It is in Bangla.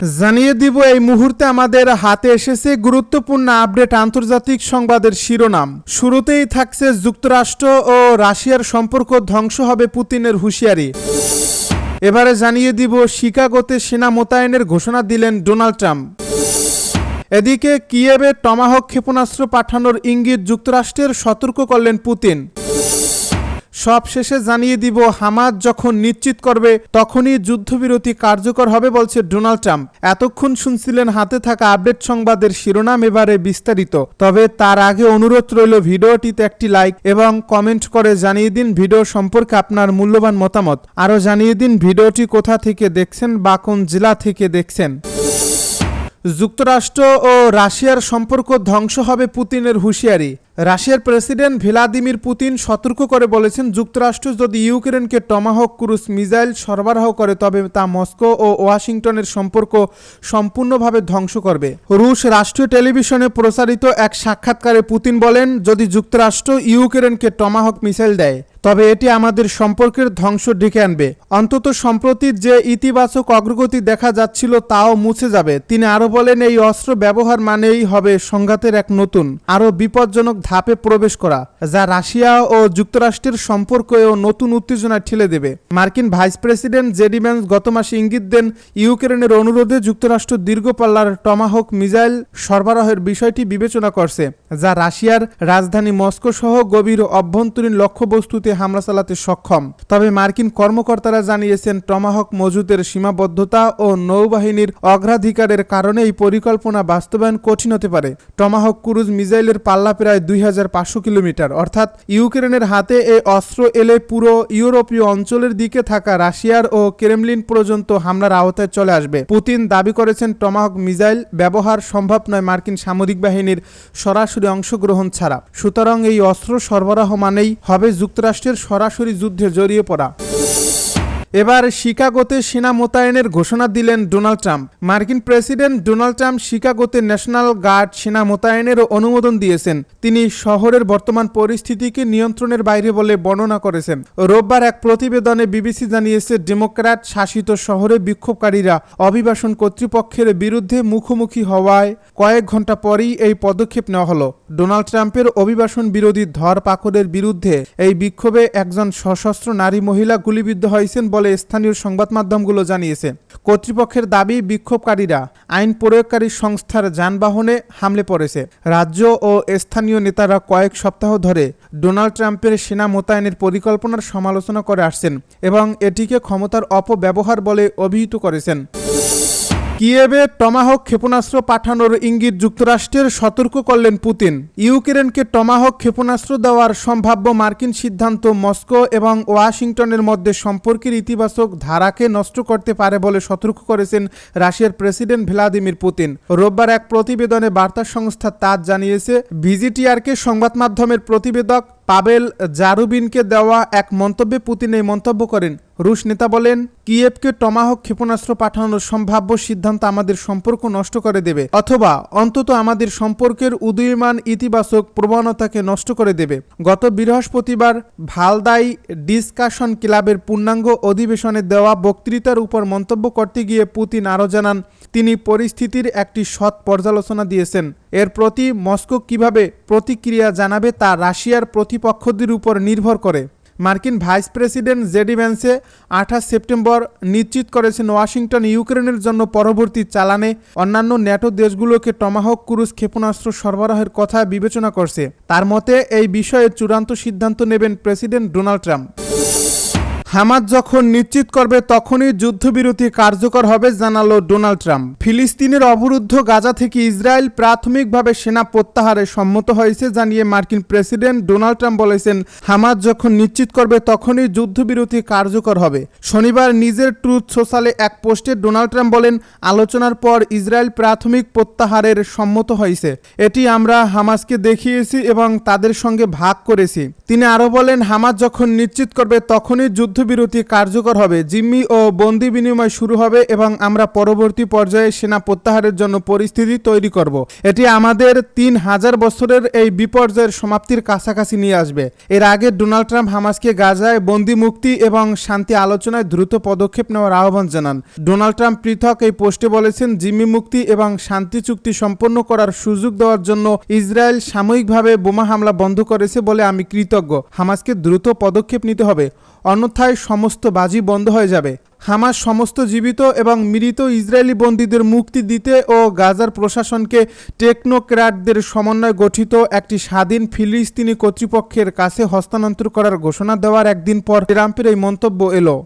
জানিয়ে দিব এই মুহূর্তে আমাদের হাতে এসেছে গুরুত্বপূর্ণ আপডেট আন্তর্জাতিক সংবাদের শিরোনাম। শুরুতেই থাকছে যুক্তরাষ্ট্র ও রাশিয়ার সম্পর্ক ধ্বংস হবে পুতিনের হুঁশিয়ারি। এবারে জানিয়ে দিব শিকাগোতে সেনা মোতায়েনের ঘোষণা দিলেন ডোনাল্ড ট্রাম্প। এদিকে কিয়েভে টমাহক ক্ষেপণাস্ত্র পাঠানোর ইঙ্গিত যুক্তরাষ্ট্রের, সতর্ক করলেন পুতিন। সবশেষে জানিয়ে দিব হামাস যখন নিশ্চিত করবে তখনই যুদ্ধবিরতি কার্যকর হবে বলছে ডোনাল্ড ট্রাম্প। এতক্ষণ শুনছিলেন হাতে থাকা আপডেট সংবাদের শিরোনাম, এবারে বিস্তারিত। তবে তার আগে অনুরোধ রইল ভিডিওটিতে একটি লাইক এবং কমেন্ট করে জানিয়ে দিন ভিডিও সম্পর্কে আপনার মূল্যবান মতামত। আরও জানিয়ে দিন ভিডিওটি কোথা থেকে দেখছেন বা কোন জেলা থেকে দেখছেন। যুক্তরাষ্ট্র ও রাশিয়ার সম্পর্ক ধ্বংস হবে পুতিনের হুঁশিয়ারি। রাশিয়ার প্রেসিডেন্ট ভ্লাদিমির পুতিন সতর্ক করে বলেছেন, যুক্তরাষ্ট্র যদি ইউক্রেনকে টমাহক ক্রুজ মিসাইল সরবরাহ করে তবে তা মস্কো ও ওয়াশিংটনের সম্পর্ক সম্পূর্ণভাবে ধ্বংস করবে। রুশ রাষ্ট্রীয় টেলিভিশনে প্রচারিত এক সাক্ষাৎকারে পুতিন বলেন, যদি যুক্তরাষ্ট্র ইউক্রেনকে টমাহক মিসাইল দেয় তবে এটি আমাদের সম্পর্কের ধ্বংস ডেকে আনবে। অন্তত সম্প্রতি যে ইতিবাচক অগ্রগতি দেখা যাচ্ছিল তাও মুছে যাবে। তিনি আরও বলেন, এই অস্ত্র ব্যবহার মানেই হবে সংঘাতের এক নতুন, আরও বিপজ্জনক ধাপে প্রবেশ করা, যা রাশিয়া ও যুক্তরাষ্ট্রের সম্পর্কেও নতুন উত্তেজনায় ঠেলে দেবে। মার্কিন ভাইস প্রেসিডেন্ট জেডি ভ্যান্স গত মাসে ইঙ্গিত দেন, ইউক্রেনের অনুরোধে যুক্তরাষ্ট্র দীর্ঘপাল্লার টমাহক মিসাইল সরবরাহের বিষয়টি বিবেচনা করছে, যা রাশিয়ার রাজধানী মস্কো সহ গভীর অভ্যন্তরীণ লক্ষ্যবস্তুতে হামলা চালাতে সক্ষম। তবে মার্কিন কর্মকর্তারা জানিয়েছেন, টমাহক মজুদের সীমাবদ্ধতা ও নৌবাহিনীর অগ্রাধিকারের কারণে এই পরিকল্পনা বাস্তবায়ন কঠিন হতে পারে। টমাহক ক্রুজ মিসাইলের পাল্লা প্রায় 2500 কিলোমিটার, অর্থাৎ ইউক্রেনের হাতে এই অস্ত্র এলে পুরো ইউরোপীয় অঞ্চলের দিকে থাকা রাশিয়ার ও ক্রেমলিন পর্যন্ত হামলার আওতায় চলে আসবে। পুতিন দাবি করেছেন, টমাহক মিসাইল ব্যবহার সম্ভব নয় মার্কিন সামরিক বাহিনীর সরাসরি অংশগ্রহণ ছাড়া। সুতরাং এই অস্ত্র সরবরাহ মানেই হবে যুক্তরাষ্ট্রের সরাসরি যুদ্ধে জড়িয়ে পড়া। এবার শিকাগোতে সেনা মোতায়েনের ঘোষণা দিলেন ডোনাল্ড ট্রাম্প। মার্কিন প্রেসিডেন্ট ডোনাল্ড ট্রাম্প শিকাগোতে ন্যাশনাল গার্ড সেনা মোতায়েনের অনুমোদন দিয়েছেন। তিনি শহরের বর্তমান পরিস্থিতিকে নিয়ন্ত্রণের বাইরে বলে বর্ণনা করেছেন। রোববার এক প্রতিবেদনে বিবিসি জানিয়েছে, ডেমোক্র্যাট শাসিত শহরে বিক্ষোভকারীরা অভিবাসন কর্তৃপক্ষের বিরুদ্ধে মুখোমুখি হওয়ায় কয়েক ঘন্টা পরেই এই পদক্ষেপ নেওয়া হলো। ডোনাল্ড ট্রাম্পের অভিবাসন বিরোধী ধরপাকড়ের বিরুদ্ধে এই বিক্ষোভে একজন সশস্ত্র নারী মহিলা গুলিবিদ্ধ হয়েছেন বলে স্থানীয় সংবাদ মাধ্যমগুলো জানিয়েছে। কর্তৃপক্ষের দাবি, বিক্ষোভকারীরা আইন প্রয়োগকারী সংস্থার যানবাহনে হামলে পড়েছে। রাজ্য ও স্থানীয় নেতারা কয়েক সপ্তাহ ধরে ডোনাল্ড ট্রাম্পের সেনা মোতায়েনের পরিকল্পনার সমালোচনা করে আসছেন এবং এটিকে ক্ষমতার অপব্যবহার বলে অভিহিত করেছেন। কিয়েভে টমাহক ক্ষেপণাস্ত্র পাঠানোর ইঙ্গিত যুক্তরাষ্ট্রের, সতর্ক করলেন পুতিন। ইউক্রেনকে টমাহক ক্ষেপণাস্ত্র দেওয়ার সম্ভাব্য মার্কিন সিদ্ধান্ত মস্কো এবং ওয়াশিংটনের মধ্যে সম্পর্কের ইতিবাচক ধারাকে নষ্ট করতে পারে বলে সতর্ক করেছেন রাশিয়ার প্রেসিডেন্ট ভ্লাদিমির পুতিন। রোববার এক প্রতিবেদনে বার্তা সংস্থা তাস জানিয়েছে, ভিজিটিআরকে সংবাদ মাধ্যমের প্রতিবেদক পাবেল জারুবিনকে দেওয়া এক মন্তব্যে পুতিন এই মন্তব্য করেন। রুশ নেতা বলেন, কিয়েভকে টমাহক ক্ষেপণাস্ত্র পাঠানোর সম্ভাব্য সিদ্ধান্ত আমাদের সম্পর্ক নষ্ট করে দেবে, অথবা অন্তত আমাদের সম্পর্কের উদীয়মান ইতিবাচক প্রবণতাকে নষ্ট করে দেবে। গত বৃহস্পতিবার ভালদাই ডিসকাশন ক্লাবের পূর্ণাঙ্গ অধিবেশনে দেওয়া বক্তৃতার উপর মন্তব্য করতে গিয়ে পুতিন আরও জানান, তিনি পরিস্থিতির একটি সৎ পর্যালোচনা দিয়েছেন। এর প্রতি মস্কো কিভাবে প্রতিক্রিয়া জানাবে তা রাশিয়ার প্রতিপক্ষদের উপর নির্ভর করে। মার্কিন ভাইস প্রেসিডেন্ট জেডি ভ্যান্সে 28 সেপ্টেম্বর নিশ্চিত করেছেন, ওয়াশিংটন ইউক্রেনের জন্য পরবর্তী চালানে অন্যান্য ন্যাটো দেশগুলোকে টমাহক ক্রুজ ক্ষেপণাস্ত্র সরবরাহের কথা বিবেচনা করছে। তার মতে এই বিষয়ে চূড়ান্ত সিদ্ধান্ত নেবেন প্রেসিডেন্ট ডোনাল্ড ট্রাম্প। হামাস যখন নিশ্চিত করবে তখনই যুদ্ধবিরতি কার্যকর হবে, জানালো ডোনাল্ড ট্রাম্প। ফিলিস্তিনের অবরুদ্ধ গাজা থেকে ইসরায়েল প্রাথমিকভাবে সেনা প্রত্যাহারে সম্মত হয়েছে জানিয়ে মার্কিন প্রেসিডেন্ট ডোনাল্ড ট্রাম্প বলেছেন, হামাস যখন নিশ্চিত করবে তখনই যুদ্ধবিরতি কার্যকর হবে। শনিবার নিজের ট্রুথ সোশ্যালে এক পোস্টে ডোনাল্ড ট্রাম্প বলেন, আলোচনার পর ইসরায়েল প্রাথমিক প্রত্যাহারের সম্মত হয়েছে। এটি আমরা হামাসকে দেখিয়েছি এবং তাদের সঙ্গে ভাগ করেছি। তিনি আরও বলেন, হামাস যখন নিশ্চিত করবে তখনই যুদ্ধ যুদ্ধবিরতি কার্যকর হবে, জিম্মি ও বন্দি বিনিময় শুরু হবে এবং আমরা পরবর্তী পর্যায়ে সেনা প্রত্যাহারের জন্য পরিস্থিতি তৈরি করব। এটি আমাদের 3000 বছরের এই বিপর্যয়ের সমাপ্তির কাছাকাছি নিয়ে আসবে। এর আগে ডোনাল্ড ট্রাম্প হামাসকে গাজায় বন্দি মুক্তি এবং শান্তি আলোচনায় দ্রুত পদক্ষেপ নেওয়ার আহ্বান জানান। ডোনাল্ড ট্রাম্প পৃথক এই পোস্টে বলেছেন, জিম্মি মুক্তি এবং শান্তি চুক্তি সম্পন্ন করার সুযোগ দেওয়ার জন্য ইসরায়েল সাময়িকভাবে বোমা হামলা বন্ধ করেছে বলে আমি কৃতজ্ঞ। হামাসকে দ্রুত পদক্ষেপ নিতে হবে, অন্যথায় সমস্ত বাজি বন্ধ হয়ে যাবে। হামাস সমস্ত জীবিত এবং মৃত ইসরায়েলি বন্দীদের মুক্তি দিতে ও গাজার প্রশাসনকে টেকনোক্র্যাটদের সমন্বয়ে গঠিত একটি স্বাধীন ফিলিস্তিনি কর্তৃপক্ষের কাছে হস্তান্তর করার ঘোষণা দেওয়ার একদিন পর ট্রাম্পের এই মন্তব্য এলো।